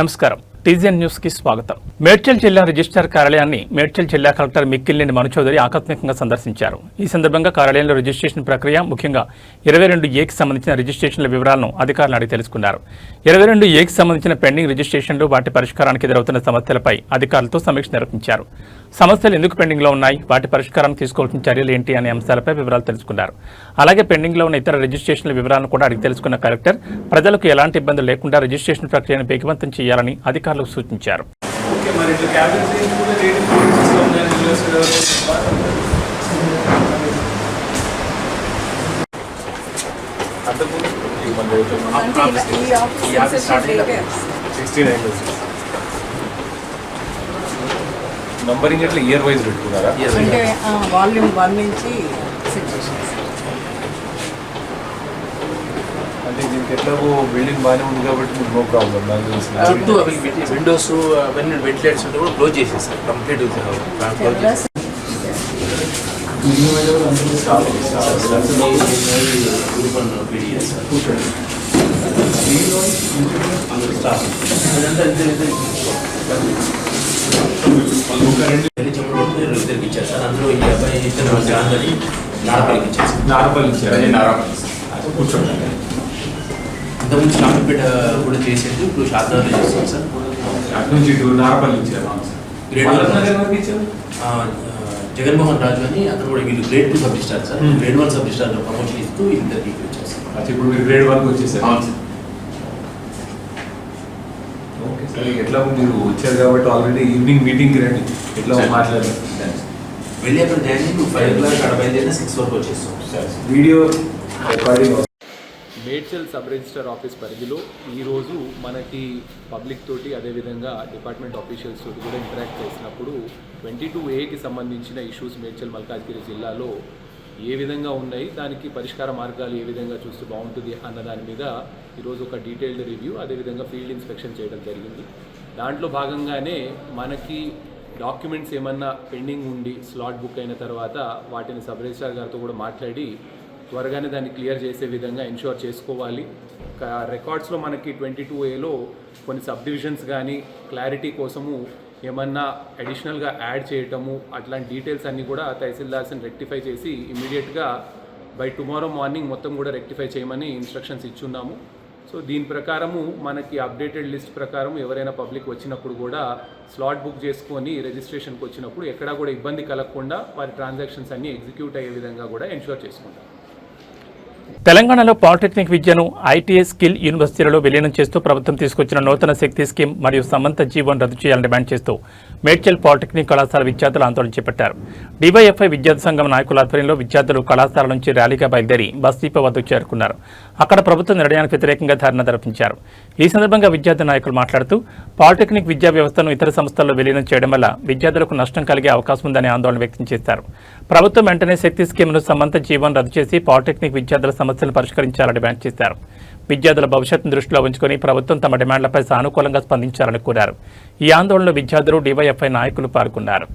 నమస్కారం TGN news కి స్వాగతం. మేడ్చల్ జిల్లా రిజిస్ట్రార్ కార్యాలయాన్ని మేడ్చల్ జిల్లా కలెక్టర్ మిక్కిలినేని మనుచౌదరి ఆకస్మికంగా సందర్శించారు. ఈ సందర్భంగా కార్యాలయంలో రిజిస్ట్రేషన్ ప్రక్రియ, ముఖ్యంగా 22A సంబంధించిన రిజిస్ట్రేషన్ల వివరాలను అధికారులు అడిగి తెలుసుకున్నారు. 22A సంబంధించిన పెండింగ్ రిజిస్ట్రేషన్లు, వాటి పరిష్కారానికి ఎదురవుతున్న సమస్యలపై అధికారులతో సమీక్ష నిర్వహించారు. సమస్యలు ఎందుకు పెండింగ్ లో ఉన్నాయి, వాటి పరిష్కారానికి తీసుకోవాల్సిన చర్యలు ఏంటి అనే అంశాలపై వివరాలు తెలుసుకున్నారు. అలాగే పెండింగ్ లో ఉన్న ఇతర రిజిస్ట్రేషన్ల వివరాలను కూడా అడిగి తెలుసుకున్న కలెక్టర్ ప్రజలకు ఎలాంటి ఇబ్బందులు లేకుండా రిజిస్ట్రేషన్ ప్రక్రియను వేగవంతం చేయాలని అధికారులకు సూచించారు. నంబరింగ్ ఎట్లా ఇయర్ వైజ్ పెట్టుకున్నారా? అంటే వాల్యూమ్ 1 నుంచి 6 అంటే దీనికి ఎట్లా బిల్డింగ్ బాగానే ఉంది కాబట్టి మీకు నో ప్రాబ్లం. చుట్టూ విండోస్ అవన్నీ వెంటిలేటర్స్ ఉంటే కూడా క్లోజ్ చేసేసారు కంప్లీట్. ఇద్దరికి ఇచ్చారు సార్. అందులో ఈ అబ్బాయి ఇద్దరు నారపల్లికి ఇచ్చారు. నారపల్లి ఇచ్చారు. కూర్చోండి. ఇంతకుముందు స్టాంపేట కూడా చేసేది, ఇప్పుడు షాద్నగర్లో చేస్తాం సార్. అటు నుంచి ఇటు నారపల్లి ఇచ్చారు. జగన్మోహన్ రాజు అని అతను కూడా వీళ్ళు grade 2 sub registrar sir. Grade 1 sub రిజిస్ట్రార్లో ప్రమోషన్ ఇస్తూ ఇద్దరికి వచ్చారు సార్. ఇప్పుడు మీరు గ్రేడ్ 1 వచ్చేసారు. అవును సార్. Okay sir. ఎట్లా మీరు వచ్చారు కాబట్టి ఆల్రెడీ ఈవినింగ్ మీటింగ్కి రండి. ఎట్లా మాట్లాడారు వెళ్ళి అక్కడ జాయిన్ 5 o'clock అక్కడ బయలుదేరిన 6 వరకు వచ్చేస్తాం sir. Video recording. Medchal sub register office పరిధిలో ఈరోజు మనకి పబ్లిక్ తోటి, అదేవిధంగా డిపార్ట్మెంట్ ఆఫీషియల్స్ తోటి కూడా ఇంటరాక్ట్ చేసినప్పుడు 22A సంబంధించిన ఇష్యూస్ మేడ్చల్ మల్కాజ్గిరి జిల్లాలో ఏ విధంగా ఉన్నాయి, దానికి పరిష్కార మార్గాలు ఏ విధంగా చూస్తే బాగుంటుంది అన్న దాని మీద ఈరోజు ఒక డీటెయిల్డ్ రివ్యూ, అదేవిధంగా ఫీల్డ్ ఇన్స్పెక్షన్ చేయడం జరిగింది. దాంట్లో భాగంగానే మనకి డాక్యుమెంట్స్ ఏమన్నా పెండింగ్ ఉండి స్లాట్ బుక్ అయిన తర్వాత వాటిని సబ్ రిజిస్ట్రార్ గారితో కూడా మాట్లాడి త్వరగానే దాన్ని క్లియర్ చేసే విధంగా ఎన్ష్యూర్ చేసుకోవాలి. రికార్డ్స్లో మనకి 22A కొన్ని సబ్ డివిజన్స్ కానీ క్లారిటీ కోసము ఏమన్నా అడిషనల్గా యాడ్ చేయటము, అట్లాంటి డీటెయిల్స్ అన్నీ కూడా తహసీల్దార్స్ని రెక్టిఫై చేసి ఇమీడియట్గా బై టుమారో మార్నింగ్ మొత్తం కూడా రెక్టిఫై చేయమని ఇన్స్ట్రక్షన్స్ ఇచ్చున్నాము. సో దీని ప్రకారము మనకి అప్డేటెడ్ లిస్ట్ ప్రకారం ఎవరైనా పబ్లిక్ వచ్చినప్పుడు కూడా స్లాట్ బుక్ చేసుకొని రిజిస్ట్రేషన్కి వచ్చినప్పుడు ఎక్కడా కూడా ఇబ్బంది కలగకుండా వారి ట్రాన్సాక్షన్స్ అన్నీ ఎగ్జిక్యూట్ అయ్యే విధంగా కూడా ఎన్ష్యూర్ చేసుకుంటాం. తెలంగాణలో పాలిటెక్నిక్ విద్యను ఐటీఐ స్కిల్ యూనివర్సిటీలలో విలీనం చేస్తూ ప్రభుత్వం తీసుకొచ్చిన నూతన శక్తి స్కీమ్ మరియు సమంత జీవోను రద్దు చేయాలని డిమాండ్ చేస్తూ మేడ్చల్ పాలిటెక్నిక్ కళాశాల విద్యార్థులు ఆందోళన చేపట్టారు. డివైఎఫ్ఐ విద్యార్థి సంఘం నాయకుల ఆధ్వర్యంలో విద్యార్థులు కళాశాల నుంచి ర్యాలీగా బయలుదేరి బస్ డిపో వద్దకు చేరుకున్నారు. అక్కడ ప్రభుత్వ నిర్ణయానికి వ్యతిరేకంగా ధర్నా జరిపించారు. ఈ సందర్భంగా విద్యార్థి నాయకులు మాట్లాడుతూ పాలిటెక్నిక్ విద్యా వ్యవస్థను ఇతర సంస్థల్లో విలీనం చేయడం వల్ల విద్యార్థులకు నష్టం కలిగే అవకాశం ఉందని ఆందోళన వ్యక్తం చేశారు. ప్రభుత్వం వెంటనే శక్తి స్కీమ్ను సమంత జీవోను రద్దు చేసి పాలిటెక్నిక్ విద్యార్థుల సమస్యలను పరిష్కరించాలని డిమాండ్ చేశారు. విద్యార్థుల భవిష్యత్తును దృష్టిలో ఉంచుకొని ప్రభుత్వం తమ డిమాండ్లపై సానుకూలంగా స్పందించాలని కోరారు. ఈ ఆందోళనలో విద్యార్థులు, డివైఎఫ్ఐ నాయకులు పాల్గొన్నారు.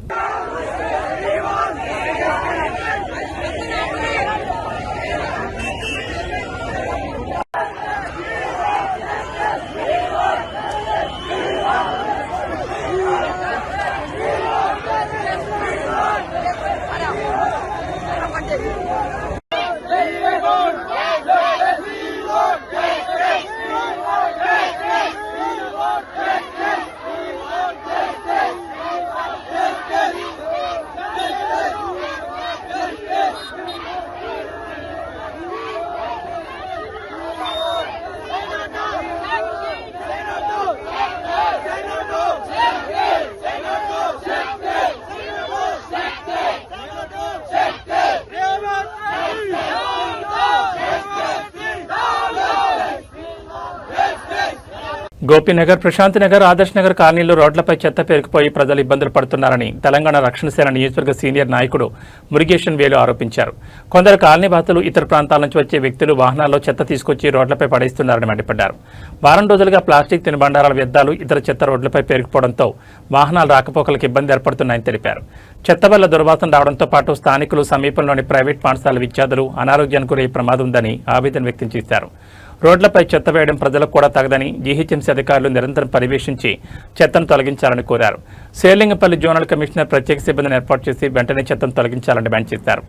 గోపీనగర్, ప్రశాంతి నగర్, ఆదర్శ్ నగర్ కాలనీలో రోడ్లపై చెత్త పేరుకుపోయి ప్రజలు ఇబ్బందులు పడుతున్నారని తెలంగాణ రక్షణ సేన నియోజకవర్గ సీనియర్ నాయకుడు మురుగేషన్ వేలు ఆరోపించారు. కొందరు కాలనీ బాధితులు ఇతర ప్రాంతాల నుంచి వచ్చే వ్యక్తులు వాహనాల్లో చెత్త తీసుకొచ్చి రోడ్లపై పడేస్తున్నారని మండిపడ్డారు. వారం రోజులుగా ప్లాస్టిక్ తినుబండారాల వ్యర్థాలు, ఇతర చెత్త రోడ్లపై పేరుకుపోవడంతో వాహనాల రాకపోకలకు ఇబ్బంది ఏర్పడుతున్నాయని తెలిపారు. చెత్త వల్ల దుర్వాసన రావడంతో పాటు స్థానికులు, సమీపంలోని ప్రైవేట్ పాఠశాల విద్యార్థులు అనారోగ్యానికి గురయ్యే ప్రమాదం ఉందని ఆవేదన వ్యక్తం చేశారు. రోడ్లపై చెత్త వేయడం ప్రజలకు కూడా తగదని జీహెచ్ఎంసీ అధికారులు నిరంతరం పర్యవేక్షించి చెత్తను తొలగించాలని కోరారు. శేర్లింగపల్లి జోనల్ కమిషనర్ ప్రత్యేక సిబ్బందిని ఏర్పాటు చేసి వెంటనే చెత్తను తొలగించాలని డిమాండ్ చేశారు.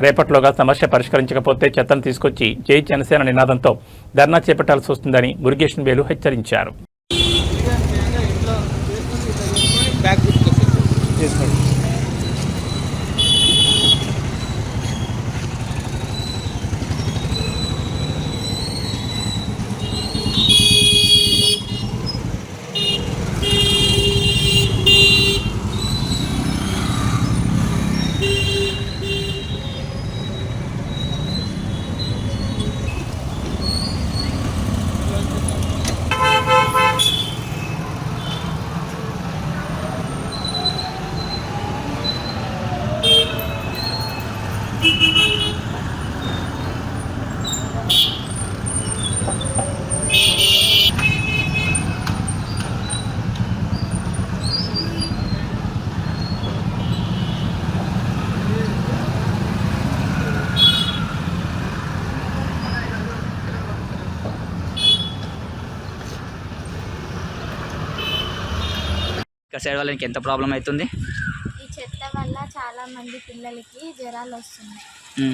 రేపట్లోగా సమస్య పరిష్కరించకపోతే చెత్తను తీసుకొచ్చి జై జనసేన నినాదంతో ధర్నా చేపట్టాల్సి వస్తుందని మురుగేషన్ వేలు హెచ్చరించారు. సైడ్ వాళ్ళకి ఎంత ప్రాబ్లం అవుతుంది? ఈ చెత్త వల్ల చాలా మంది పిల్లలకి జ్వరాలు వస్తున్నాయి.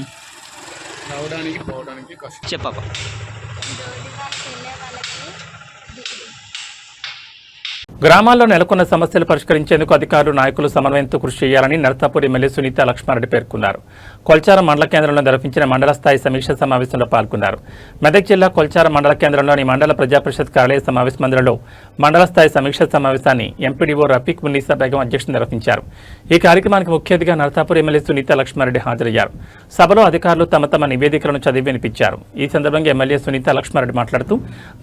రావడానికి పోవడానికి కష్టం. చెప్పప్ప. రోడ్డు వాళ్ళకి వెళ్ళే వాళ్ళకి గ్రామాల్లో నెలకొన్న సమస్యలు పరిష్కరించేందుకు అధికారులు నాయకులు సమన్వయంతో కృషి చేయాలని నర్సాపూర్ ఎమ్మెల్యే సునీత లక్ష్మారెడ్డి పేర్కొన్నారు. కొల్చారం మండల కేంద్రంలో నిర్వహించిన మండల స్థాయి సమీక్ష సమావేశంలో పాల్గొన్నారు. మెదక్ జిల్లా కొల్చారం మండల కేంద్రంలోని మండల ప్రజాపరిషత్ కార్యాలయ సమావేశ మందిరంలో మండల స్థాయి సమీక్ష సమావేశాన్ని ఎంపీడీఓ రఫీక్ మున్నీసా బేగం అధ్యక్షతన నిర్వహించారు. ఈ కార్యక్రమానికి ముఖ్య అతిథిగా నర్సాపూర్ ఎమ్మెల్యే సునీత లక్ష్మారెడ్డి హాజరయ్యారు. సభలో అధికారులు తమ తమ నివేదికలను చదివి వినిపించారు. ఈ సందర్భంగా ఎమ్మెల్యే సునీత లక్ష్మారెడ్డి మాట్లాడుతూ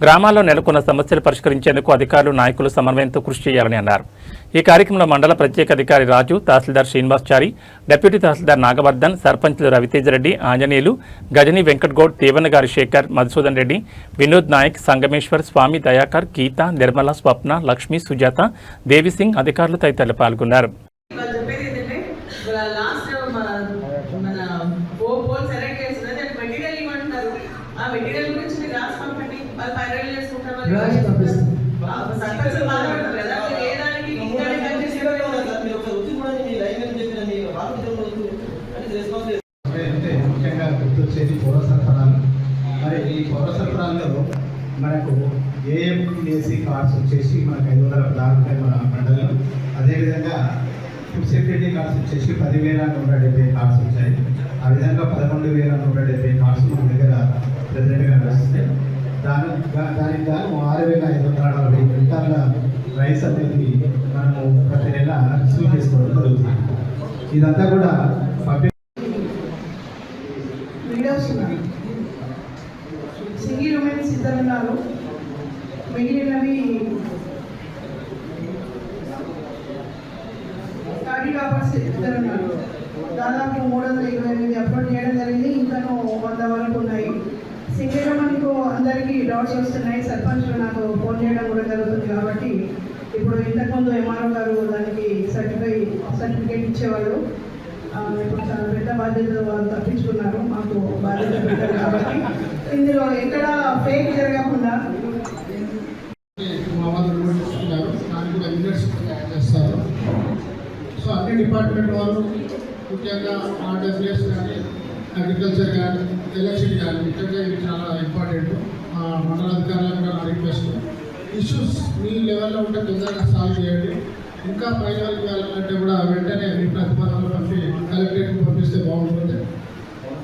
గ్రామాల్లో నెలకొన్న సమస్యలు పరిష్కరించేందుకు అధికారులు నాయకులు సమన్వయంతో కృషి చేయాలని అన్నారు. ఈ కార్యక్రమంలో మండల ప్రత్యేక అధికారి రాజు, తహసీల్దార్ శ్రీనివాస్చారి, డిప్యూటీ తహసీల్దార్ నాగవర్ధన్, సర్పంచ్లు రవితేజరెడ్డి, ఆంజనేయులు, గజని వెంకట్గౌడ్, దేవన్నగారి శేఖర్, మధుసూదన్ రెడ్డి, వినోద్ నాయక్, సంగమేశ్వర్, స్వామి దయాకర్, గీత, నిర్మల, స్వప్న, లక్ష్మి, సుజాత, దేవిసింగ్ తదితరులు పాల్గొన్నారు. ముఖ్యంగా గుర్తొచ్చేది పౌర సరఫరాలు. మరి ఈ పౌర సరఫరాల్లో మనకు ఏఎంఏసీ కార్డ్స్ వచ్చేసి మనకు 500 ఉంటాయి మన మండలంలో. అదేవిధంగా ఫుడ్ సెక్యూరిటీ కార్డ్స్ వచ్చేసి 10,170 కార్డ్స్ వచ్చాయి. ఆ విధంగా 11,170 కార్డ్స్ మన దగ్గర ప్రెసిడెంట్గా నడుస్తున్నాయి. దానికి గాను 6,540 క్వింటాల రైస్ అనేది మనము ప్రతి నెల రిసీవ్ చేసుకోవడం జరుగుతుంది. ఇదంతా కూడా పబ్లిక్ సింగిల్ ఉమెన్స్ ఇద్దరు ఉన్నారు. మిగిలినవి స్టడీ టాపర్స్ ఇద్దరు ఉన్నారు. దాదాపు 328 అప్లోడ్ చేయడం జరిగింది. ఇంకను 100 వరకు ఉన్నాయి. సింగిల్ ఉమెన్కు అందరికీ డౌట్స్ వస్తున్నాయి. సర్పంచ్లు నాకు ఫోన్ చేయడం కూడా జరుగుతుంది. కాబట్టి ఇప్పుడు ఇంతకుముందు ఎంఆర్ఓ గారు దానికి సర్టిఫికేట్ ఇచ్చేవాళ్ళు. ఇప్పుడు చాలా పెద్ద బాధ్యతలు వాళ్ళు తప్పించుకున్నారు. మాకు బాధ్యత పెట్టారు. కాబట్టి ఇందులో ఎక్కడ ఫేక్ జరగకుండా చేస్తారు. సో అన్ని డిపార్ట్మెంట్ వాళ్ళు ముఖ్యంగా ఆర్డబ్ల్యూఎస్ కానీ అగ్రికల్చర్ కానీ ఎలక్షన్ కానీ ముఖ్యంగా ఇవి చాలా ఇంపార్టెంట్. మండల అధికారులకు కూడా నా రిక్వెస్ట్, ఇష్యూస్ మీ లెవెల్లో ఉంటే తొందరగా సాల్వ్ చేయండి. ఇంకా పై లెవెల్కి వెళ్ళాలంటే కూడా వెంటనే మీ ప్రతిపాదనలు కలెక్టరేట్కి పంపిస్తే బాగుంటుంది.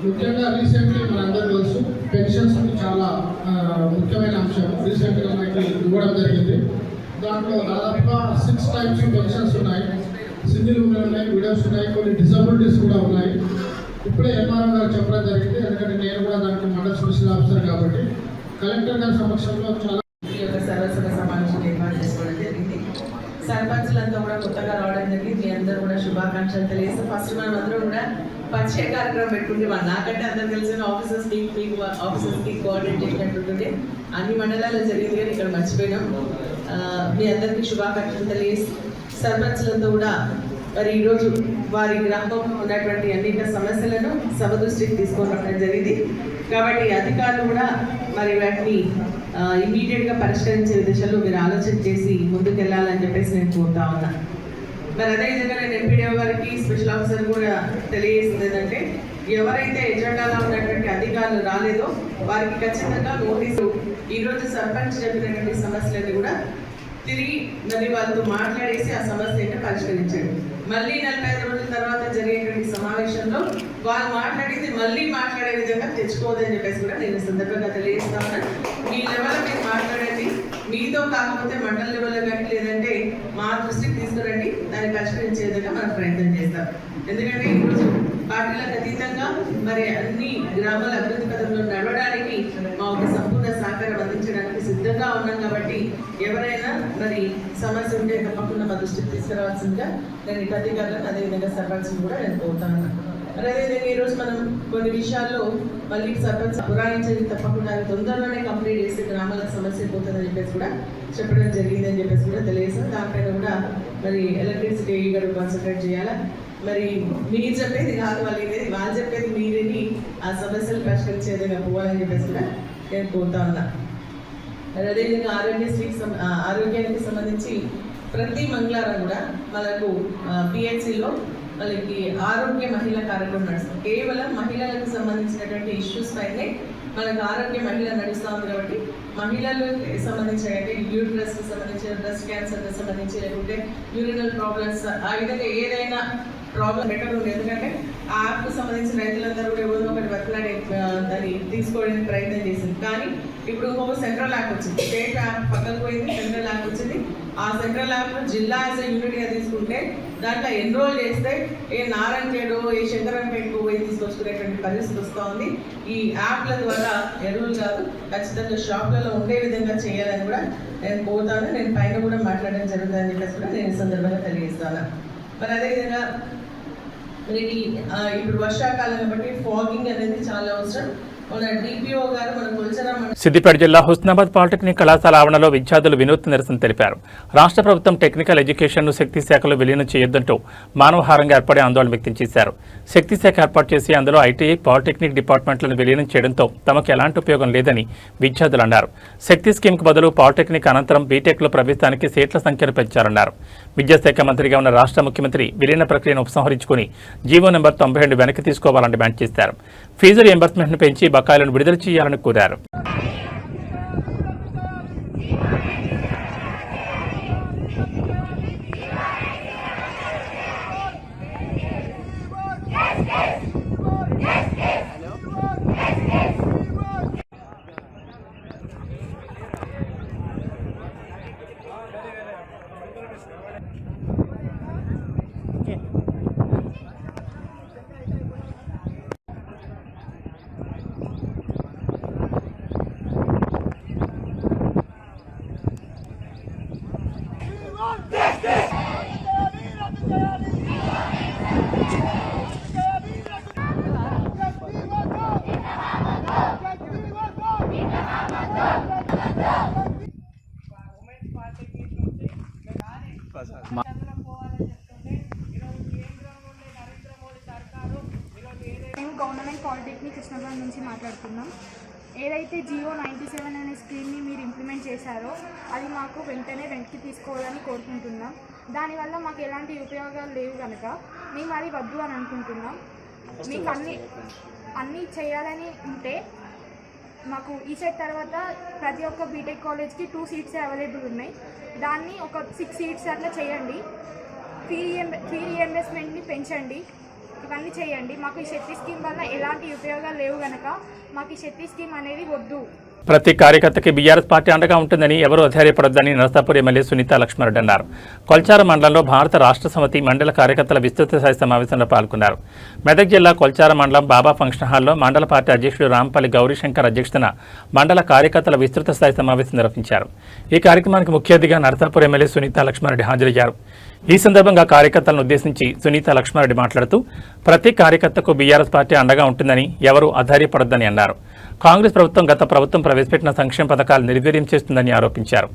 ముఖ్యంగా రీసెంట్లీ మనందరూ తెలుసు పెన్షన్స్ చాలా ముఖ్యమైన అంశం. రీసెంట్గా మనకి ఇవ్వడం జరిగింది. దాంట్లో దాదాపుగా 6 టైప్స్ పెన్షన్స్ ఉన్నాయి. సింగిల్ ఉమెన్ ఉన్నాయి, విడోస్ ఉన్నాయి, కొన్ని డిసబిలిటీస్ కూడా ఉన్నాయి. ఇప్పుడే ఎంఆర్ఓ గారు చెప్పడం జరిగింది. ఎందుకంటే నేను కూడా దానికి మండల స్పెషల్ ఆఫీసర్ కాబట్టి కలెక్టర్ గారి సమక్షంలో చాలా సర్వసభ సమావేశం ఏర్పాటు చేసుకోవడం జరిగింది. సర్పంచ్లంతా కూడా కొత్తగా రావడం జరిగింది. మీ అందరూ కూడా శుభాకాంక్షలు తెలియజేస్తూ ఫస్ట్ మనం అందరూ కూడా పరిచయ కార్యక్రమం పెట్టుకుంటే నాకంటే అందరు తెలిసిన ఆఫీసర్స్కి కోఆర్డినేట్ చేసినట్టుంటే అన్ని మండలాల్లో జరిగింది. కానీ ఇక్కడ మర్చిపోయినాం. మీ అందరికీ శుభాకాంక్షలు తెలియజేసి సర్పంచ్లంతా కూడా మరి ఈరోజు వారి గ్రామంలో ఉన్నటువంటి అనేక సమస్యలను సభ దృష్టికి తీసుకురావడం జరిగింది. కాబట్టి అధికారులు కూడా మరి వాటిని ఇమీడియట్గా పరిష్కరించే దిశలో మీరు ఆలోచన చేసి ముందుకెళ్ళాలని చెప్పేసి నేను కోరుతా ఉన్నా. మరి అదేవిధంగా నేను ఎంపీడీఓ గారికి స్పెషల్ ఆఫీసర్ కూడా తెలియజేసింది ఏంటంటే ఎవరైతే ఎజెండాలో ఉన్నటువంటి అధికారులు రాలేదో వారికి ఖచ్చితంగా నోటీసు ఈరోజు సర్పంచ్ చెప్పినటువంటి సమస్యలన్నీ కూడా తిరిగి మరి వాళ్ళతో మాట్లాడేసి ఆ సమస్యని పరిష్కరించండి. మళ్ళీ 45 రోజుల తర్వాత జరిగేటువంటి సమావేశంలో వాళ్ళు మాట్లాడింది మళ్ళీ మాట్లాడే విధంగా తెచ్చుకోవద్దని చెప్పేసి కూడా నేను సందర్భంగా తెలియజేస్తా ఉన్నాను. మీ లెవెల్లో మీరు మాట్లాడండి, మీతో కాకపోతే మండల లెవెల్లో కానీ లేదంటే మా దృష్టికి తీసుకురండి, దాన్ని పరిష్కరించే విధంగా మనం ప్రయత్నం చేస్తాం. ఎందుకంటే ఈరోజు పార్టీలకు అతీతంగా మరి అన్ని గ్రామాల అభివృద్ధి పథంలో నడవడానికి మా ఒక సంపూర్ణ సహకారం అందించడానికి సిద్ధంగా ఉన్నాం. కాబట్టి ఎవరైనా మరి సమస్య ఉంటే తప్పకుండా మా దృష్టికి తీసుకురావాల్సిందిగా నేను ఇటు అధికారులను అదేవిధంగా సర్పంచ్ని కూడా నేను కోరుతాను. మరి అదేవిధంగా ఈరోజు మనం కొన్ని విషయాల్లో మళ్ళీ సర్పంచ్ పురాణించేది తప్పకుండా తొందరలోనే కంప్లీట్ చేస్తే గ్రామాల సమస్య పోతుందని చెప్పేసి కూడా చెప్పడం జరిగిందని చెప్పేసి కూడా తెలియజేస్తాం. దానిపైన కూడా మరి ఎలక్ట్రిసిటీ గారు కాన్సన్ట్రేట్ చేయాలా, మరి మీరు చెప్పేది కాదు వాళ్ళు ఇదేది, వాళ్ళు చెప్పేది మీరేని ఆ సమస్యలు పరిష్కరించే విధంగా పోవాలని చెప్పేసి కూడా నేను కోరుతా ఉన్నా. మరి అదేవిధంగా ఆరోగ్యానికి సంబంధించి ప్రతి మంగళవారం కూడా మనకు పిహెచ్సిలో వాళ్ళకి ఆరోగ్య మహిళా కార్యక్రమం నడుస్తుంది. కేవలం మహిళలకు సంబంధించినటువంటి ఇష్యూస్ పైనే మనకు ఆరోగ్య మహిళ నడుస్తూ ఉంది. కాబట్టి మహిళలకు సంబంధించిన యూట్రస్కి సంబంధించిన బ్రెస్ట్ క్యాన్సర్కి సంబంధించి లేకుంటే యూరినల్ ప్రాబ్లమ్స్ ఆ విధంగా ఏదైనా ప్రాబ్లం బెటర్ ఉంది. ఎందుకంటే ఆ యాప్కు సంబంధించిన రైతులందరూ కూడా ఎవరినో ఒకటి బతిలాడే దాన్ని తీసుకోవడానికి ప్రయత్నం చేసింది. కానీ ఇప్పుడు ఇంకొక సెంట్రల్ యాప్ వచ్చింది, స్టేట్ యాప్ పక్కకు పోయింది, సెంట్రల్ యాప్ వచ్చింది. ఆ సెంట్రల్ యాప్ జిల్లా యాజ్ యూనిట్గా తీసుకుంటే దాంట్లో ఎన్రోల్ చేస్తే ఏ నారాయణఖేడో ఏ శంకరంపేటకు పోయి తీసుకొచ్చుకునేటువంటి పరిస్థితి వస్తూ ఉంది. ఈ యాప్ల ద్వారా ఎరువులు కాదు ఖచ్చితంగా షాప్లలో ఉండే విధంగా చేయాలని కూడా నేను కోరుతాను. నేను పైన కూడా మాట్లాడడం జరుగుతుందని చెప్పేసి కూడా నేను ఈ సందర్భంగా తెలియజేస్తాను. మరి అదేవిధంగా మరి ఇప్పుడు వర్షాకాలం కాబట్టి ఫాగింగ్ అనేది చాలా అవసరం. సిద్దిపేట జిల్లా హుస్నాబాద్ పాలిటెక్నిక్ కళాశాల ఆవరణలో విద్యార్థులు వినూత్న నిరసన తెలిపారు. రాష్ట్ర ప్రభుత్వం టెక్నికల్ ఎడ్యుకేషన్ను శక్తి శాఖలో విలీనం చేయొద్దంటూ మానవహారంగా ఏర్పడే ఆందోళన వ్యక్తం చేశారు. శక్తి శాఖ ఏర్పాటు చేసి అందులో ఐటీఐ, పాలిటెక్నిక్ డిపార్ట్మెంట్లను విలీనం చేయడంతో తమకు ఎలాంటి ఉపయోగం లేదని విద్యార్థులు అన్నారు. శక్తి స్కీమ్కు బదులు పాలిటెక్నిక్ అనంతరం బీటెక్లో ప్రవేశానికి సీట్ల సంఖ్యను పెంచారన్నారు. విద్యాశాఖ మంత్రిగా ఉన్న రాష్ట్ర ముఖ్యమంత్రి విలీన ప్రక్రియను ఉపసంహరించుకుని జీవో నెంబర్ 92 వెనక్కి తీసుకోవాలని డిమాండ్ చేశారు. ఫీజు రియంబర్స్మెంట్ను పెంచి బకాయిలను విడుదల చేయాలని కోరారు. మేము గవర్నమెంట్ పాలిటెక్నిక్ కృష్ణాబాద్ నుంచి మాట్లాడుతున్నాం. ఏదైతే జియో 97 అనే స్కీమ్ని మీరు ఇంప్లిమెంట్ చేశారో అది మాకు వెనక్కి తీసుకోవాలని కోరుకుంటున్నాం. దానివల్ల మాకు ఎలాంటి ఉపయోగాలు లేవు కనుక మేము అది వద్దు అని అనుకుంటున్నాం. మీకు అన్నీ చేయాలని ఉంటే మాకు ఈసెట్ తర్వాత ప్రతి ఒక్క బీటెక్ కాలేజ్కి 2 సీట్స్ అవైలబుల్ ఉన్నాయి. దాన్ని ఒక 6 సీట్స్ అట్లా చేయండి. ఫీ రీఎంబర్స్మెంట్ని పెంచండి. ఇవన్నీ చేయండి. మాకు ఈ శక్తి స్కీమ్ వల్ల ఎలాంటి ఉపయోగాలు లేవు కనుక మాకు ఈ శక్తి స్కీమ్ అనేది వద్దు. ప్రతి కార్యకర్తకి బీఆర్ఎస్ పార్టీ అండగా ఉంటుందని ఎవరూ అధైర్యపడొద్దని నరసాపూర్ ఎమ్మెల్యే సునీత లక్ష్మారెడ్డి అన్నారు. కొల్చార మండలంలో భారత రాష్ట్ర సమితి మండల కార్యకర్తల విస్తృత స్థాయి సమావేశంలో పాల్గొన్నారు. మెదక్ జిల్లా కొల్చార మండలం బాబా ఫంక్షన్ హాల్లో మండల పార్టీ అధ్యక్షుడు రాంపల్లి గౌరీశంకర్ అధ్యక్షతన మండల కార్యకర్తల విస్తృత స్థాయి సమావేశం నిర్వహించారు. ఈ కార్యక్రమానికి ముఖ్య అతిథిగా నరసాపూర్ ఎమ్మెల్యే సునీత లక్ష్మారెడ్డి హాజరయ్యారు. ఈ సందర్భంగా కార్యకర్తలను ఉద్దేశించి సునీత లక్ష్మారెడ్డి మాట్లాడుతూ ప్రతి కార్యకర్తకు బీఆర్ఎస్ పార్టీ అండగా ఉంటుందని ఎవరూ అధైర్యపడొద్దని అన్నారు. కాంగ్రెస్ ప్రభుత్వం గత ప్రభుత్వం ప్రవేశపెట్టిన సంక్షేమ పథకాలు నిర్వీర్యం చేస్తుందని ఆరోపించారు.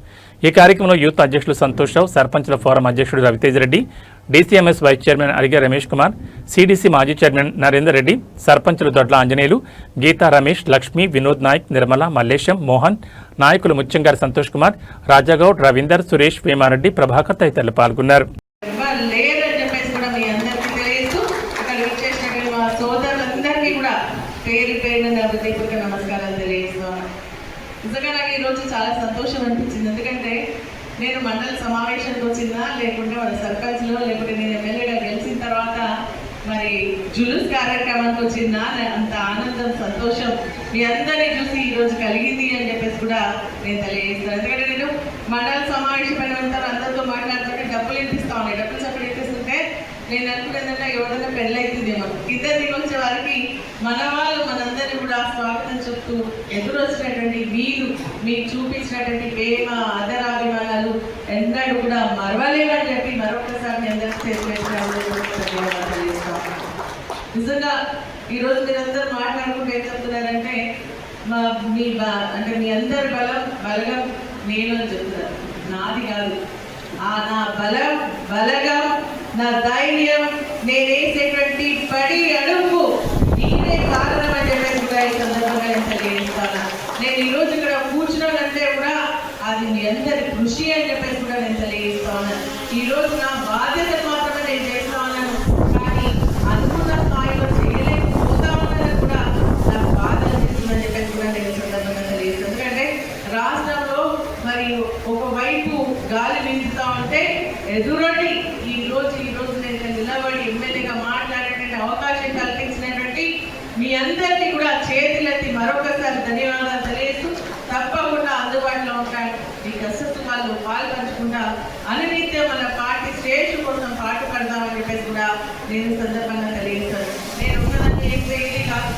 ఈ కార్యక్రమంలో యూత్ అధ్యక్షులు సంతోష్ రావు, సర్పంచ్ల ఫోరం అధ్యక్షుడు Ravitej Reddy, DCMS vice chairman Arige Ramesh Kumar, CDC మాజీ చైర్మన్ నరేందర్ రెడ్డి, సర్పంచులు దొడ్ల ఆంజనేయులు, గీతా రమేష్, లక్ష్మి, వినోద్ నాయక్, నిర్మల, మల్లేశం, మోహన్, నాయకులు ముత్యంగారి సంతోష్ కుమార్, రాజాగౌడ్, రవీందర్, సురేష్, వేమారెడ్డి, ప్రభాకర్ తదితరులు పాల్గొన్నారు. లేదని చెప్పేసి కూడా మీ అందరికీ తెలియజేస్తూ ఇక్కడ వచ్చేసినటువంటి మా సోదరులందరికీ కూడా పేరు పేరున నా హృదయపూర్వక నమస్కారాలు తెలియజేస్తున్నాను. నిజంగా నాకు ఈరోజు చాలా సంతోషం అనిపించింది. ఎందుకంటే నేను మండల సమావేశానికి వచ్చిందా, లేకుంటే వాళ్ళ సర్పంచ్లో, లేకుంటే నేను ఎమ్మెల్యేగా గెలిచిన తర్వాత మరి జులుస్ కార్యక్రమానికి వచ్చిందా, అంత ఆనందం సంతోషం మీ అందరినీ చూసి ఈరోజు కలిగింది అని చెప్పేసి కూడా నేను తెలియజేస్తాను. ఎందుకంటే నేను మండల సమావేశమైన అందరితో మాట్లాడుతుంటే డబ్బులు ఇప్పిస్తా ఉన్నాయి. డబ్బులు చక్కగా ఇప్పిస్తుంటే నేను అనుకునేదంటే ఎవరైనా పెళ్ళైతుందేమో. ఇద్దరు దిగొచ్చే వారికి మన వాళ్ళు మనందరినీ కూడా స్వాగతం చెప్తూ ఎదురొచ్చినటువంటి వీరు మీకు చూపించినటువంటి ప్రేమ, ఆదరాభిమానాలు ఎన్నడూ కూడా మరవలేమని చెప్పి మరొకసారి మీ అందరికీ ధన్యవాదాలు చేస్తాం. నిజంగా ఈరోజు మీరందరూ మాట్లాడుకుంటూ ఏం చెప్తున్నారంటే అంటే మీ అందరి బలగం నేను అని చెప్తున్నారు. నాది కాదు, నా బలగం, నా ధైర్యం, నేనేసేటువంటి పడి అడుగు నేనే కారణం అని చెప్పేసి కూడా ఈ సందర్భంగా నేను తెలియజేస్తాను. నేను ఈరోజు ఇక్కడ కూర్చున్నానంటే కూడా అది మీ అందరి కృషి అని చెప్పేసి కూడా నేను తెలియజేస్తా ఉన్నాను. ఈరోజు నా బాధ్యత మాత్రమే నేను చేస్తా ఉన్నాను, కానీ అనుకున్న స్థాయిలో చేయలేకపోతా ఉన్నాను కూడా నాకు బాధ అనిపిస్తుందని చెప్పేసి కూడా నేను సందర్భంగా తెలియజేస్తాను. ఎందుకంటే రాష్ట్రంలో మరి ఒకవైపు గాలి వీలుతా ఉంటే ఎదురటి ఈ రోజు నేను నిలబడి ఎమ్మెల్యేగా మాట్లాడేటువంటి అవకాశం కల్పించినటువంటి మీ అందరికీ కూడా చేతులెత్తి మరొకసారి ధన్యవాదాలు తెలియజేస్తూ తప్పకుండా అందుబాటులో ఉంటాను. ఈ కష్టసుఖాల్లో పాల్పంచుకుంటా అనునిత్యం మన పార్టీ స్టేషన్ కోసం పాటుపడదామని చెప్పేసి కూడా నేను సందర్భంగా తెలియజేస్తాను. నేను ఉన్నదాన్ని ఏం చేయాలి కాదు,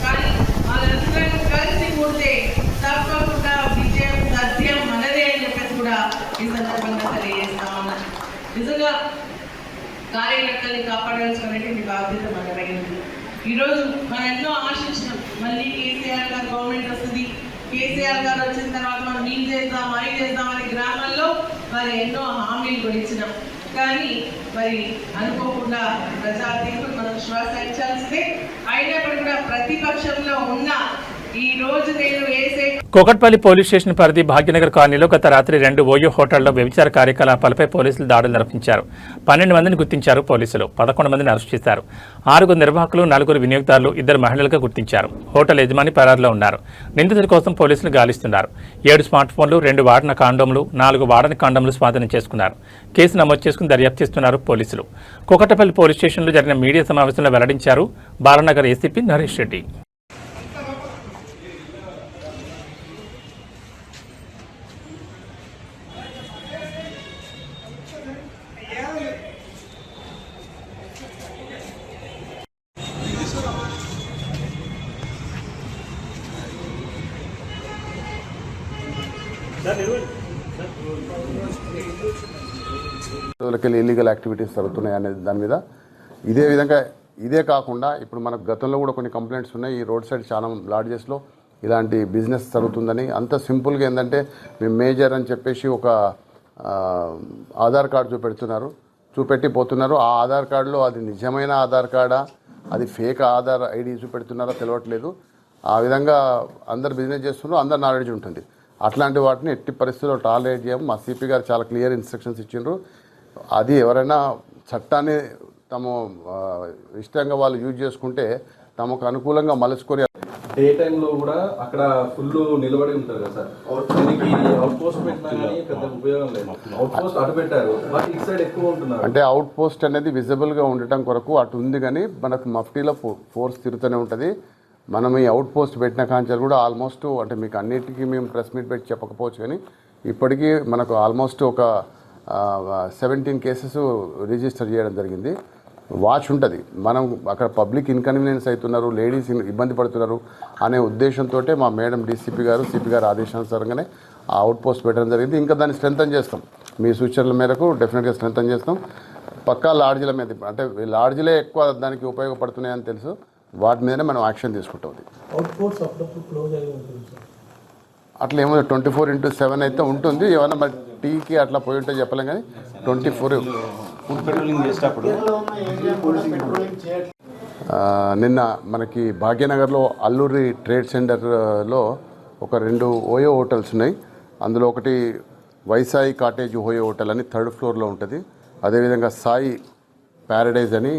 కానీ వాళ్ళందరూ కలిసి కూడితే తప్పకుండా విజయం సత్యం మనదే అని చెప్పేసి కూడా ఈ సందర్భంగా తెలియజేస్తా ఉన్నాను. నిజంగా కార్యకర్తల్ని కాపాడాల్సినటువంటి బాధ్యత మనమైంది. ఈరోజు మనం ఎన్నో ఆశించినాం, మళ్ళీ కేసీఆర్ గారు గవర్నమెంట్ వస్తుంది, కేసీఆర్ గారు వచ్చిన తర్వాత మనం ఏం చేద్దాం అవి చేద్దామని గ్రామాల్లో మరి ఎన్నో హామీలు కూడా ఇచ్చినాం. కానీ మరి అనుకోకుండా ప్రజా తీర్పు మనం శ్వాస ఇచ్చాల్సిందే. అయినప్పుడు కూడా ప్రతిపక్షంలో ఉన్న ఈ రోజు నేను వేసే కూకట్పల్లి పోలీస్ స్టేషన్ పరిధి భాగ్యనగర్ కాలనీలో గత రాత్రి 2 ఓయో హోటళ్లలో వ్యభిచార కార్యకలాపాలపై పోలీసులు దాడులు నిర్వహించారు. 12 మందిని గుర్తించారు పోలీసులు. 11 మందిని అరెస్ట్ చేశారు. 6 నిర్వాహకులు, 4 వినియోగదారులు, 2 మహిళలుగా గుర్తించారు. హోటల్ యజమాని పరారులో ఉన్నారు. నిందితుల కోసం పోలీసులు గాలిస్తున్నారు. 7 స్మార్ట్ ఫోన్లు, 2 వాడిన కాండోమ్లు, 4 వాడని కాండోమ్లు స్వాధీనం చేసుకున్నారు. కేసు నమోదు చేసుకుని దర్యాప్తు చేస్తున్నారు పోలీసులు. కూకట్పల్లి పోలీస్ స్టేషన్లో జరిగిన మీడియా సమావేశంలో వెల్లడించారు బాలానగర్ ఏసీపీ నరేష్ రెడ్డి. రోజులకెళ్ళి ఇల్లీగల్ యాక్టివిటీస్ జరుగుతున్నాయి అనే దాని మీద ఇదే కాకుండా ఇప్పుడు మనకు గతంలో కూడా కొన్ని కంప్లైంట్స్ ఉన్నాయి. ఈ రోడ్ సైడ్ చాలా లాడ్జెస్లో ఇలాంటి బిజినెస్ జరుగుతుందని. అంత సింపుల్గా ఏంటంటే మేము మేజర్ అని చెప్పేసి ఒక ఆధార్ కార్డు చూపెట్టి పోతున్నారు. ఆ ఆధార్ కార్డులో అది నిజమైన ఆధార్ కార్డా, అది ఫేక్ ఆధార్ ఐడి చూపెడుతున్నారో తెలియట్లేదు. ఆ విధంగా అందరు బిజినెస్ చేస్తున్నారు, అందరు నాలెడ్జ్ ఉంటుంది. అట్లాంటి వాటిని ఎట్టి పరిస్థితుల్లో టాలరేట్ చేయము. మా సిపి గారు చాలా క్లియర్ ఇన్స్ట్రక్షన్స్ ఇచ్చిండ్రు. అది ఎవరైనా చట్టాన్ని తమ ఇష్టంగా వాళ్ళు యూజ్ చేసుకుంటే తమకు అనుకూలంగా మలుచుకొని డే టైంలో కూడా అక్కడ ఫుల్ నిలబడి ఉంటారు కదా సార్. దీనికి అవుట్ పోస్ట్ పెట్టినా కానీ పెద్ద ఉపయోగం లేదు. అవుట్ పోస్ట్ అటు పెట్టారు, బట్ ఈ సైడ్ ఎక్కువ ఉంటున్నారు. అంటే అవుట్ పోస్ట్ అనేది విజిబుల్గా ఉండటం కొరకు అటు ఉంది, కానీ మనకు మఫ్టీలో ఫోర్స్ తిరుగుతూనే ఉంటుంది. మనం ఈ అవుట్ పోస్ట్ పెట్టిన కాంచాలు కూడా ఆల్మోస్ట్ అంటే మీకు అన్నిటికీ మేము ప్రెస్ మీట్ పెట్టి చెప్పకపోవచ్చు, కానీ ఇప్పటికీ మనకు ఆల్మోస్ట్ ఒక 17 కేసెస్ రిజిస్టర్ చేయడం జరిగింది. వాచ్ ఉంటుంది. మనం అక్కడ పబ్లిక్ ఇన్కన్వీనియన్స్ అవుతున్నారు, లేడీస్ ఇబ్బంది పడుతున్నారు అనే ఉద్దేశంతో మా మేడం డీసీపీ గారు సిపి గారు ఆదేశానుసారంగానే ఆ అవుట్ పోస్ట్ పెట్టడం జరిగింది. ఇంకా దాన్ని స్ట్రెంథన్ చేస్తాం. మీ సూచనల మేరకు డెఫినెట్గా స్ట్రెంథన్ చేస్తాం. పక్కా లాడ్జీల మీద, అంటే లాడ్జీలే ఎక్కువ దానికి ఉపయోగపడుతున్నాయని తెలుసు, వాటి మీదనే మనం యాక్షన్ తీసుకుంటాం. అట్లా ఏమో 24/7 అయితే ఉంటుంది. ఏమైనా మరి టీకి అట్లా పోయి ఉంటే చెప్పలేం, కానీ 24 ఫుడ్ పెట్రోలింగ్ చేసేటప్పుడు నిన్న మనకి భాగ్యనగర్లో అల్లూరి ట్రేడ్ సెంటర్లో ఒక 2 ఓయో హోటల్స్ ఉన్నాయి. అందులో ఒకటి వైసాయి కాటేజ్ ఓయో హోటల్ అని 3rd ఫ్లోర్లో ఉంటుంది. అదేవిధంగా సాయి ప్యారడైజ్ అని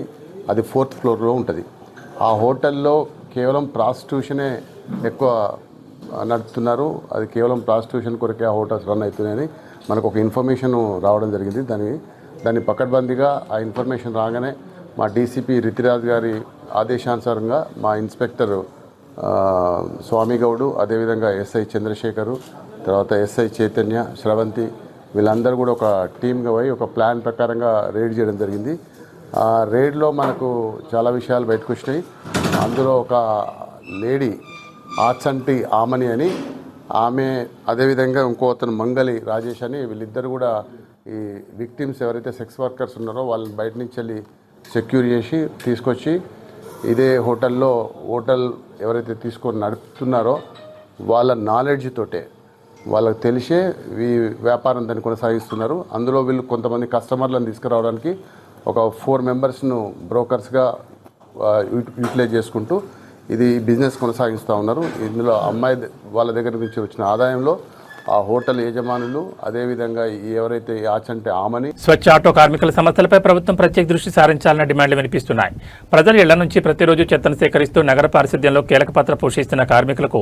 అది 4th ఫ్లోర్లో ఉంటుంది. ఆ హోటల్లో కేవలం ప్రాస్టిట్యూషనే ఎక్కువ నడుపుతున్నారు. అది కేవలం ప్రాస్టిట్యూషన్ కొరకే ఆ హోటల్స్ రన్ అవుతున్నాయని మనకు ఒక ఇన్ఫర్మేషన్ రావడం జరిగింది. దాన్ని పకడ్బందీగా ఆ ఇన్ఫర్మేషన్ రాగానే మా డీసీపీ రితిరాజ్ గారి ఆదేశానుసారంగా మా ఇన్స్పెక్టర్ స్వామి గౌడు, అదేవిధంగా ఎస్ఐ చంద్రశేఖరు, తర్వాత ఎస్ఐ చైతన్య, శ్రవంతి వీళ్ళందరూ కూడా ఒక టీమ్గా పోయి ఒక ప్లాన్ ప్రకారంగా రైడ్ చేయడం జరిగింది. ఆ రైడ్లో మనకు చాలా విషయాలు బయటకు వచ్చినాయి. అందులో ఒక లేడీ ఆచంటి ఆమని అని ఆమె, అదేవిధంగా ఇంకో అతను మంగళి రాజేష్ అని వీళ్ళిద్దరు కూడా ఈ విక్టిమ్స్ ఎవరైతే సెక్స్ వర్కర్స్ ఉన్నారో వాళ్ళని బయట నుంచి వెళ్ళి సెక్యూర్ చేసి తీసుకొచ్చి ఇదే హోటల్ ఎవరైతే తీసుకొని నడుపుతున్నారో వాళ్ళ నాలెడ్జ్ తోటే వాళ్ళకి తెలిసే ఈ వ్యాపారం దాన్ని కొనసాగిస్తున్నారు. అందులో వీళ్ళు కొంతమంది కస్టమర్లను తీసుకురావడానికి ఒక 4 మెంబర్స్ను బ్రోకర్స్గా యూటిలైజ్ చేసుకుంటూ ఇది బిజినెస్ కొనసాగిస్తూ ఉన్నారు. ఇందులో అమ్మాయి వాళ్ళ దగ్గర నుంచి వచ్చిన ఆదాయంలో ఆ హోటల్ యజమానులు, అదేవిధంగా ఎవరైతే ఆచంటే ఆమని స్వచ్ఛ ఆటో కార్మికుల సమస్యలపై ప్రభుత్వం ప్రత్యేక దృష్టి సారించాలన్న డిమాండ్లు వినిపిస్తున్నాయి. ప్రజల ఇళ్ల నుంచి ప్రతిరోజు చెత్తను సేకరిస్తూ నగర పారిశుద్ధ్యంలో కీలక పాత్ర పోషిస్తున్న కార్మికులకు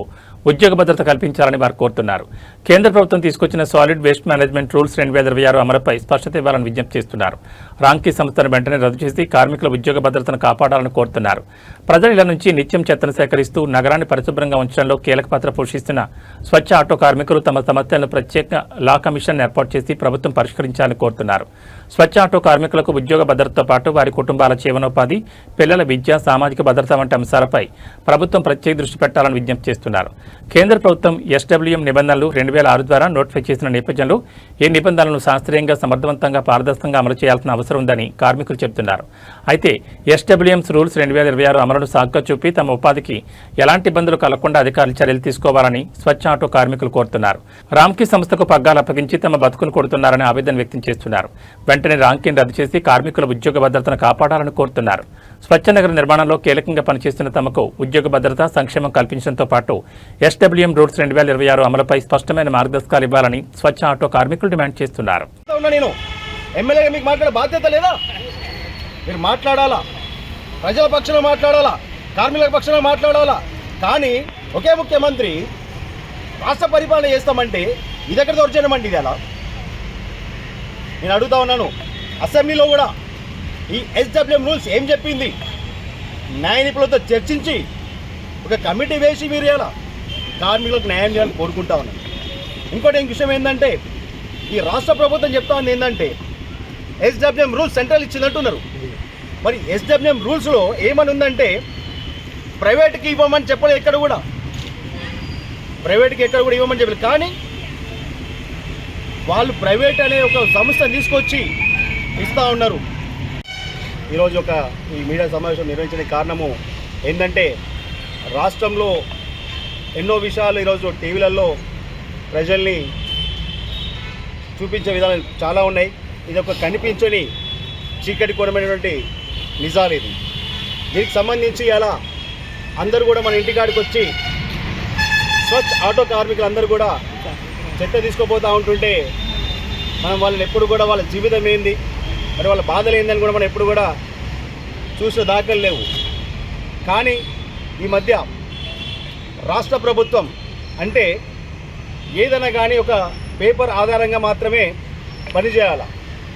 ఉద్యోగ భద్రత కల్పించాలని వారు కోరుతున్నారు. కేంద్ర ప్రభుత్వం తీసుకొచ్చిన సాలిడ్ వేస్ట్ మేనేజ్మెంట్ రూల్స్ 2026 అమలుపై స్పష్టత ఇవ్వాలని విజ్ఞప్తి చేస్తున్నారు. రాంకీ సంస్థను వెంటనే రద్దు చేసి కార్మికుల ఉద్యోగ భద్రతను కాపాడాలని కోరుతున్నారు. ప్రజల ఇళ్ల నుంచి నిత్యం చెత్తను సేకరిస్తూ నగరాన్ని పరిశుభ్రంగా ఉంచడంలో కీలక పాత్ర పోషిస్తున్న స్వచ్ఛ ఆటో కార్మికులు తమ సమస్యలను ప్రత్యేక లా కమిషన్ ఏర్పాటు చేసి ప్రభుత్వం పరిష్కరించాలని కోరుతున్నారు. స్వచ్ఛ ఆటో కార్మికులకు ఉద్యోగ భద్రతతో పాటు వారి కుటుంబాల జీవనోపాధి, పిల్లల విద్య, సామాజిక భద్రత వంటి అంశాలపై ప్రభుత్వం ప్రత్యేక దృష్టి పెట్టాలని విజ్ఞప్తి చేస్తున్నారు. కేంద్ర ప్రభుత్వం SWM నిబంధనలు 2006 ద్వారా నోటిఫై చేసిన నేపథ్యంలో ఈ నిబంధనలను శాస్త్రీయంగా, సమర్థవంతంగా, పారదర్శకంగా అమలు చేయాల్సిన అవసరం ఉందని కార్మికులు చెబుతున్నారు. అయితే SWM's రూల్స్ 2026 అమలును సాగ్గా చూపి తమ ఉపాధికి ఎలాంటి ఇబ్బందులు కలగకుండా అధికారులు చర్యలు తీసుకోవాలని స్వచ్ఛ ఆటో కార్మికులు కోరుతున్నారు. రాంకీ సంస్థకు పగ్గాలు అప్పగించి తమ బతుకును కొడుతున్నారని ఆవేదన వ్యక్తం చేస్తున్నారు. వెంటనే రాంకీని రద్దు చేసి కార్మికుల ఉద్యోగ భద్రతను కాపాడాలని కోరుతున్నారు. స్వచ్ఛ నగర నిర్మాణంలో కీలకంగా పనిచేస్తున్న తమకు ఉద్యోగ భద్రత, సంక్షేమం కల్పించడంతో పాటు SWM రూల్స్ 2026 అమలుపై స్పష్టమైన మార్గదర్శకాలు ఇవ్వాలని స్వచ్ఛ ఆటో కార్మికులు డిమాండ్ చేస్తున్నారు. నేను ఎమ్మెల్యేగా మీకు మాట్లాడే బాధ్యత లేదా? మీరు మాట్లాడాలా, ప్రజల పక్షాన మాట్లాడాలా, కార్మికుల పక్షాన మాట్లాడాలా. కానీ ఒకే ముఖ్యమంత్రి రాష్ట్ర పరిపాలన చేస్తామంటే ఇది ఎక్కడ దొరకమండి? ఇది అలా నేను అడుగుతా ఉన్నాను. అసెంబ్లీలో కూడా ఈ SWM రూల్స్ ఏం చెప్పింది న్యాయ నిపుణులతో చర్చించి ఒక కమిటీ వేసి మీరు ఎలా కార్మికులకు న్యాయం చేయాలని కోరుకుంటా ఉన్నాను. ఇంకోటి విషయం ఏంటంటే ఈ రాష్ట్ర ప్రభుత్వం చెప్తా ఉంది ఏంటంటే SWM రూల్స్ సెంట్రల్ ఇచ్చినట్టున్నారు. మరి SWM రూల్స్లో ఏమని ఉందంటే ప్రైవేట్కి ఇవ్వమని చెప్పలేదు. ఎక్కడ కూడా ప్రైవేట్కి ఎక్కడ కూడా ఇవ్వమని చెప్పలేదు. కానీ వాళ్ళు ప్రైవేట్ అనే ఒక సంస్థను తీసుకొచ్చి ఇస్తూ ఉన్నారు. ఈరోజు ఈ మీడియా సమావేశం నిర్వహించడానికి కారణము ఏంటంటే రాష్ట్రంలో ఎన్నో విషయాలు ఈరోజు టీవీలలో ప్రజల్ని చూపించే విధాలు చాలా ఉన్నాయి. ఇది ఒక కనిపించని చీకటి కోణమైనటువంటి నిజాలు. ఇది దీనికి సంబంధించి అలా అందరూ కూడా మన ఇంటికాడికి వచ్చి స్వచ్ఛ ఆటో కార్మికులు అందరూ కూడా చెత్త తీసుకుపోతూ ఉంటుంటే మనం వాళ్ళని ఎప్పుడు కూడా వాళ్ళ జీవితం ఏంది, మరి వాళ్ళ బాధలు ఏందని కూడా మనం ఎప్పుడు కూడా చూసిన దాఖలు లేవు. కానీ ఈ మధ్య రాష్ట్ర ప్రభుత్వం అంటే ఏదైనా కానీ ఒక పేపర్ ఆధారంగా మాత్రమే పనిచేయాలా.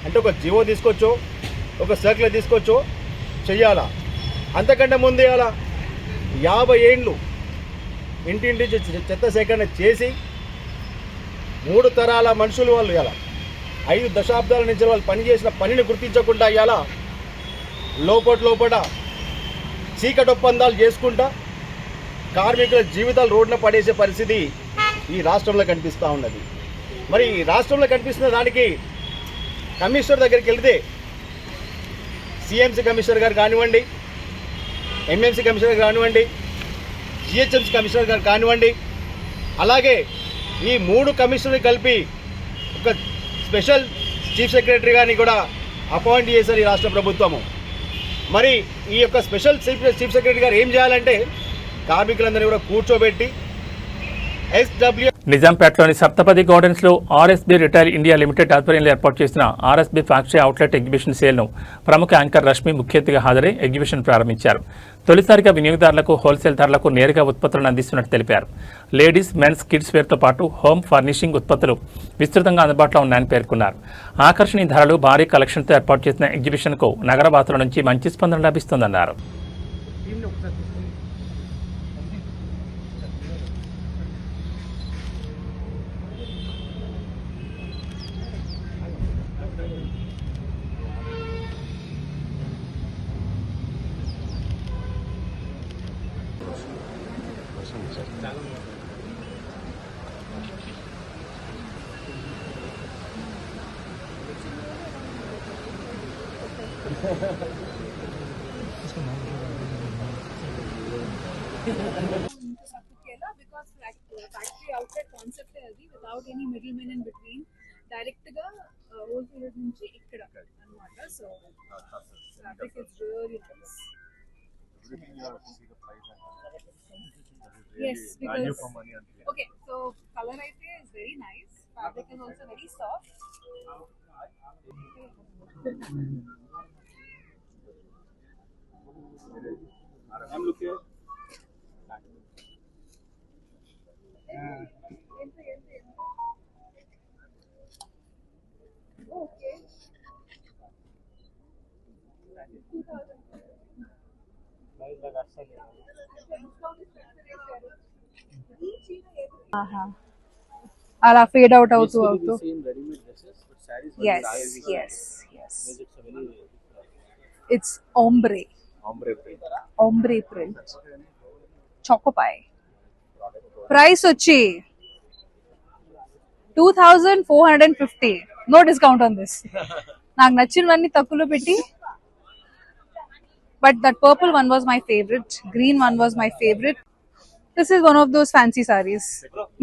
అంటే ఒక జీవో తీసుకొచ్చో, ఒక సర్కులర్ తీసుకొచ్చో చెయ్యాలా. అంతకంటే ముందే అలా 50 ఏళ్ళు ఇంటింటి చెత్త సేకరణ చేసి 3 తరాల మనుషులు వాళ్ళు ఇలా 5 దశాబ్దాల నుంచి వాళ్ళు పనిచేసిన పనిని గుర్తించకుండా ఇలా లోపల చీకటి ఒప్పందాలు చేసుకుంటా కార్మికుల జీవితాలు రోడ్న పడేసే పరిస్థితి ఈ రాష్ట్రంలో కనిపిస్తూ ఉన్నది. మరి ఈ రాష్ట్రంలో కనిపిస్తున్న దానికి కమిషనర్ దగ్గరికి వెళితే CMC కమిషనర్ గారు కానివ్వండి, MMC కమిషనర్ గారు కానివ్వండి, GHMC కమిషనర్ గారు కానివ్వండి, అలాగే ఈ 3 కమిషనర్లు కలిపి ఒక స్పెషల్ చీఫ్ సెక్రటరీ గారిని కూడా అపాయింట్ చేశారు ఈ రాష్ట్ర ప్రభుత్వము. మరి ఈ యొక్క స్పెషల్ చీఫ్ సెక్రటరీ గారు ఏం చేయాలంటే కార్మికులందరినీ కూడా కూర్చోబెట్టి నిజాంపేటలోని సప్తపది గార్డెన్స్ లో ఆర్ఎస్బీ రిటైల్ ఇండియా లిమిటెడ్ ఆధ్వర్యంలో ఏర్పాటు చేసిన ఆర్ఎస్బీ ఫ్యాక్టరీ అవుట్లెట్ ఎగ్జిబిషన్ సేల్ను ప్రముఖ యాంకర్ రష్మి ముఖ్య అతిథిగా హాజరై ఎగ్జిబిషన్ ప్రారంభించారు. తొలిసారిగా వినియోగదారులకు హోల్సేల్ ధరలకు నేరుగా ఉత్పత్తులను అందిస్తున్నట్టు తెలిపారు. లేడీస్, మెన్స్, కిడ్స్ వేర్తో పాటు హోమ్ ఫర్నిషింగ్ ఉత్పత్తులు విస్తృతంగా అందుబాటులో ఉన్నాయని పేర్కొన్నారు. ఆకర్షణీయ ధరలు, భారీ కలెక్షన్తో ఏర్పాటు చేసిన ఎగ్జిబిషన్కు నగరవాసుల నుంచి మంచి స్పందన లభిస్తోందన్నారు. because factory outlet concept అది without any middlemen in between direct గా wholesalers నుంచి ఇక్కడ అన్నమాట. So fabric is really nice. Yes, because okay, so color అయితే is very nice. Fabric is also very soft. I'm looking at Okay. అలా fade out అవుతూ yes yes yes it's ombre print chocopai price వచ్చి 2450 no discount on this నాకు నచ్చినవన్నీ తక్కువలో పెట్టి but that purple one was my favorite, green one was my favorite. This is one of those fancy sarees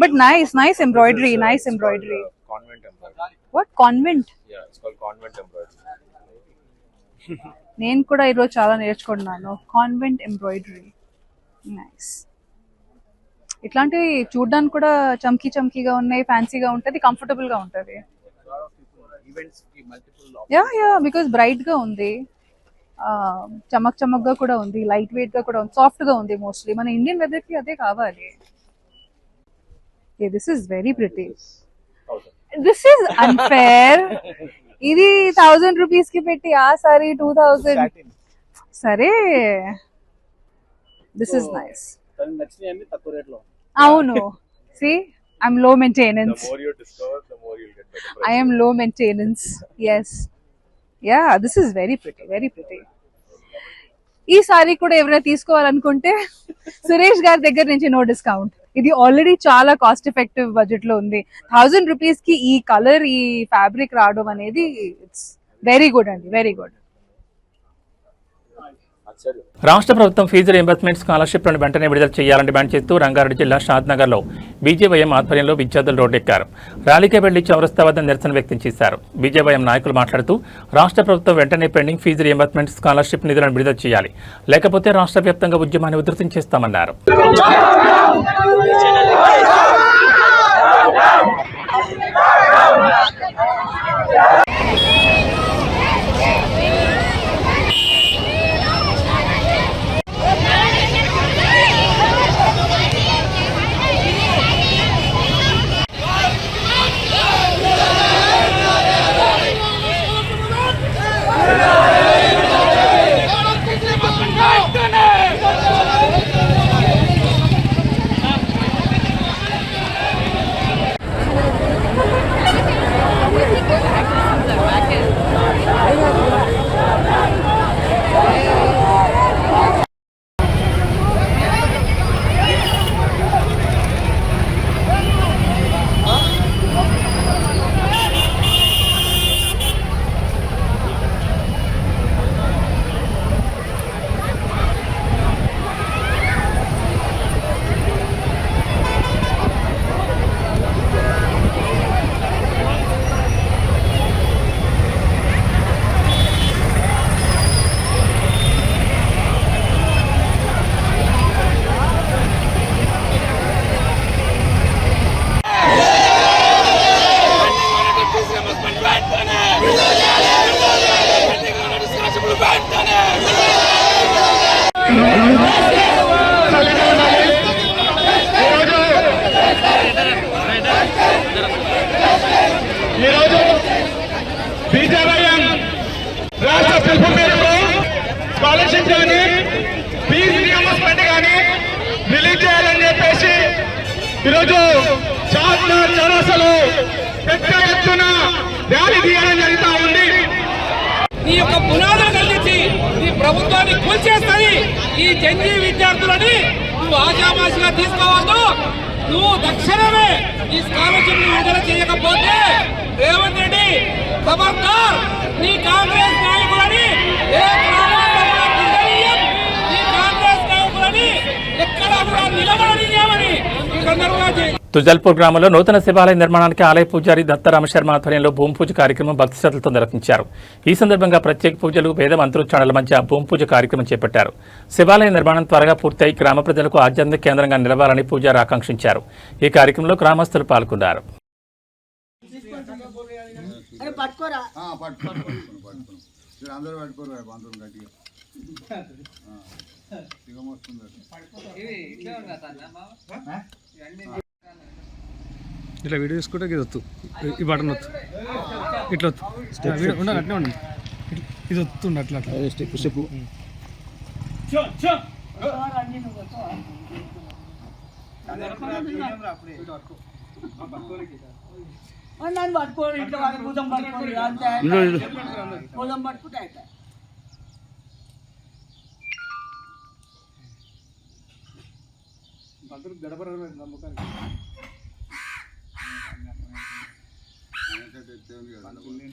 but nice embroidery, nice embroidery. convent embroidery. What convent? Yeah, it's called convent embroidery. నేను కూడా ఈరోజు చాలా నేర్చుకున్నాను convent embroidery. Nice. ఇట్లాంటివి చూడడానికి కూడా చమ్కీగా ఉన్నాయి, ఫ్యాన్సీగా ఉంటుంది, కంఫర్టబుల్ గా ఉంటుంది. యా బికాస్ బ్రైట్ గా ఉంది, చమక్గా కూడా ఉంది, లైట్ వెయిట్ గా కూడా ఉంది, సాఫ్ట్ గా ఉంది. మోస్ట్లీ మన ఇండియన్ వెదర్ కి అదే కావాలి. This is very pretty. This is unfair. ఇది 1000 రూపీస్ కి పెట్టి ఆ సారీ 2000. సరే, దిస్ ఇస్ నైస్. అవును, సి ఐఎమ్ లో maintenance. I am low maintenance. Yes. Yeah, this is very pretty, very pretty. ఈ సారీ కూడా ఎవరైనా తీసుకోవాలనుకుంటే సురేష్ గారి దగ్గర నుంచి నో డిస్కౌంట్. ఇది ఆల్రెడీ చాలా కాస్ట్ ఎఫెక్టివ్ బడ్జెట్ లో ఉంది. 1000 రూపీస్ కి ఈ కలర్, ఈ ఫ్యాబ్రిక్ రావడం అనేది ఇట్స్ వెరీ గుడ్ అండి, వెరీ గుడ్. రాష్ట్ర ప్రభుత్వం ఫీజు రీయింబర్స్మెంట్ స్కాలర్షిప్లను వెంటనే విడుదల చేయాలని డిమాండ్ చేస్తూ రంగారెడ్డి జిల్లా షాద్నగర్లో బీజేవైఎం ఆధ్వర్యంలో విద్యార్థులు రోడ్డెక్కారు. ర్యాలీకి వెళ్లి చౌరస్తా వద్ద నిరసన వ్యక్తం చేశారు. బీజేవైఎం నాయకులు మాట్లాడుతూ రాష్ట్ర ప్రభుత్వం వెంటనే పెండింగ్ ఫీజు రీయింబర్స్మెంట్ స్కాలర్షిప్ నిధులను విడుదల చేయాలి, లేకపోతే రాష్ట్ర వ్యాప్తంగా ఉద్యమాన్ని ఉధృతం చేస్తామన్నారు. యొక్క పునాదులు కలిగించి ఈ ప్రభుత్వాన్ని కూల్చేస్తుంది. ఈ జంజీ విద్యార్థులని నువ్వు ఆశామాషిగా తీసుకోవద్దు. నువ్వు తక్షణమే ఈ స్కాలర్షిప్ విడుదల చేయకపోతే రేవంత్ రెడ్డి ఖబర్దార్, నీ కాంగ్రెస్ నాయకులని ఏ గ్రామాల్లో కూడా తిరగనీయం, నీ కాంగ్రెస్ నాయకులని ఎక్కడ కూడా నిలబడనీయమని ఈ సందర్భంగా తుజల్పూర్ గ్రామంలో నూతన శివాలయ నిర్మాణానికి ఆలయ పూజారి దత్తరామ శర్మ ఆధ్వర్యంలో భూమి పూజ కార్యక్రమం భక్తి శ్రద్ధలతో నిర్వహించారు. ఈ సందర్భంగా ప్రత్యేక పూజలు, వేద మంత్రోచ్చారణల మధ్య భూమి పూజ కార్యక్రమం చేపట్టారు. శివాలయ నిర్మాణం త్వరగా పూర్తయి గ్రామ ప్రజలకు ఆధ్యాత్మిక కేంద్రంగా నిలవాలని పూజారి ఆకాంక్షించారు. ఈ కార్యక్రమంలో గ్రామస్తులు పాల్గొన్నారు. ఇట్లా వీడియో తీసుకుంటే ఇది వద్దు, ఈ బటన్ వద్దు, ఇట్లా వద్దు, ఉండాలి అట్లా ఉండండి, ఇది వస్తుండ అట్లా అట్లా స్టెప్ స్టెప్.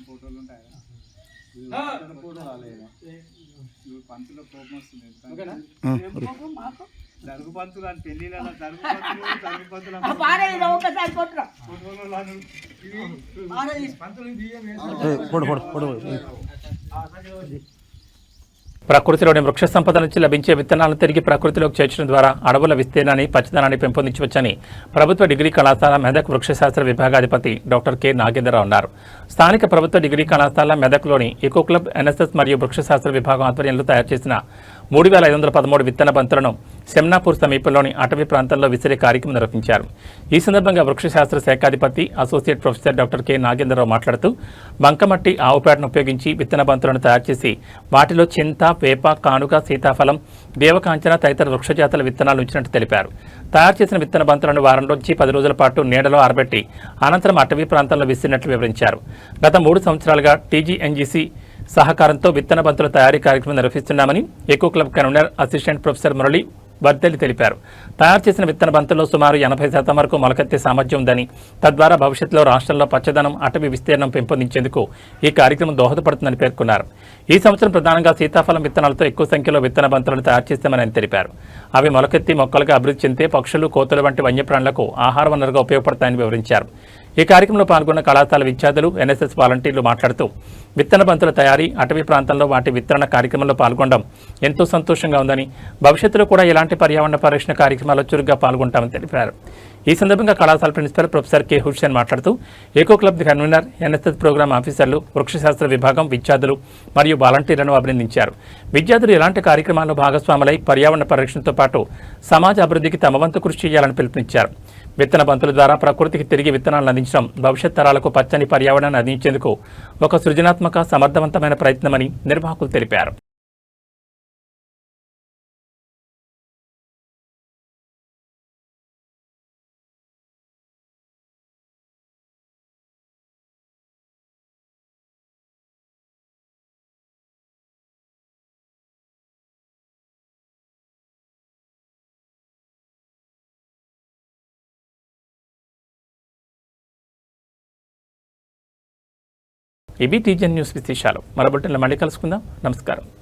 ఫోటోలు ఉంటాయి, పంతుల కోపం వస్తుంది. జరుగు పంతులు అని పెళ్లిళ్ళ జరుగు పంతులు ప్రకృతిలోని వృక్ష సంపద నుంచి లభించే విత్తనాలను తిరిగి ప్రకృతిలోకి చేర్చడం ద్వారా అడవుల విస్తీర్ణాన్ని, పచ్చదనాన్ని పెంపొందించవచ్చని ప్రభుత్వ డిగ్రీ కళాశాల మెదక్ వృక్షశాస్త్ర విభాగాధిపతి డాక్టర్ కె నాగేంద్రరావు అన్నారు. స్థానిక ప్రభుత్వ డిగ్రీ కళాశాల మెదక్లోని ఎకో క్లబ్, ఎన్ఎస్ఎస్ మరియు వృక్షశాస్త్ర విభాగం ఆధ్వర్యంలో తయారు చేసిన 3513 విత్తన బంతులను సెమ్నాపూర్ సమీపంలోని అటవీ ప్రాంతంలో విసిరే కార్యక్రమం నిర్వహించారు. ఈ సందర్భంగా వృక్షశాస్త్ర శాఖాధిపతి associate professor doctor K Nagendra Rao మాట్లాడుతూ బంకమట్టి, ఆవుపేటను ఉపయోగించి విత్తన బంతులను తయారు చేసి వాటిలో చింత, వేప, కానుగ, సీతాఫలం, దేవకాంచన తదితర వృక్షజాతుల విత్తనాలు ఉంచినట్టు తెలిపారు. తయారు చేసిన విత్తన బంతులను వారంలోంచి 10 రోజుల పాటు నీడలో ఆరబెట్టి అనంతరం అటవీ ప్రాంతంలో విసిరినట్లు వివరించారు. గత 3 సంవత్సరాలుగా టీజీఎన్జీసీ సహకారంతో విత్తన బంతుల తయారీ కార్యక్రమం నిర్వహిస్తున్నామని eco club convener assistant professor Murali Vardelli తెలిపారు. తయారు చేసిన విత్తన బంతుల్లో సుమారు 80% వరకు మొలకెత్తే సామర్థ్యం ఉందని, తద్వారా భవిష్యత్తులో రాష్ట్రంలో పచ్చదనం, అటవీ విస్తీర్ణం పెంపొందించేందుకు ఈ కార్యక్రమం దోహదపడుతుందని పేర్కొన్నారు. ఈ సంవత్సరం ప్రధానంగా సీతాఫలం విత్తనాలతో ఎక్కువ సంఖ్యలో విత్తన బంతులను తయారు చేస్తామని ఆయన తెలిపారు. అవి మొలకెత్తి మొక్కలుగా అభివృద్ధి చెందితే పక్షులు, కోతులు వంటి వన్యప్రాణులకు ఆహార వనరుగా ఉపయోగపడతాయని వివరించారు. ఈ కార్యక్రమంలో పాల్గొన్న కళాశాల విద్యార్థులు, ఎన్ఎస్ఎస్ వాలంటీర్లు మాట్లాడుతూ విత్తన బంతుల తయారీ, అటవీ ప్రాంతంలో వాటి వితరణ కార్యక్రమంలో పాల్గొనడం ఎంతో సంతోషంగా ఉందని, భవిష్యత్తులో కూడా ఇలాంటి పర్యావరణ పరిరక్షణ కార్యక్రమాల్లో చురుగ్గా పాల్గొంటామని తెలిపారు. ఈ సందర్భంగా కళాశాల ప్రిన్సిపల్ ప్రొఫెసర్ కె హుస్సేన్ మాట్లాడుతూ eco club convener, NSS program ఆఫీసర్లు, వృక్షశాస్త్ర విభాగం విద్యార్థులు మరియు వాలంటీర్లను అభినందించారు. విద్యార్థులు ఇలాంటి కార్యక్రమాల్లో భాగస్వాములై పర్యావరణ పరిరక్షణతో పాటు సమాజ అభివృద్ధికి తమ వంతు కృషి చేయాలని పిలుపునిచ్చారు. విత్తన బంతుల ద్వారా ప్రకృతికి తిరిగి విత్తనాలను అందించడం భవిష్యత్ తరాలకు పచ్చని పర్యావరణాన్ని అందించేందుకు ఒక సృజనాత్మక, సమర్థవంతమైన ప్రయత్నమని నిర్వాహకులు తెలిపారు. ఇవి టీజన్ న్యూస్ విశేషాలు. మరో బులెటిన్లో మళ్ళీ కలుసుకుందాం. నమస్కారం.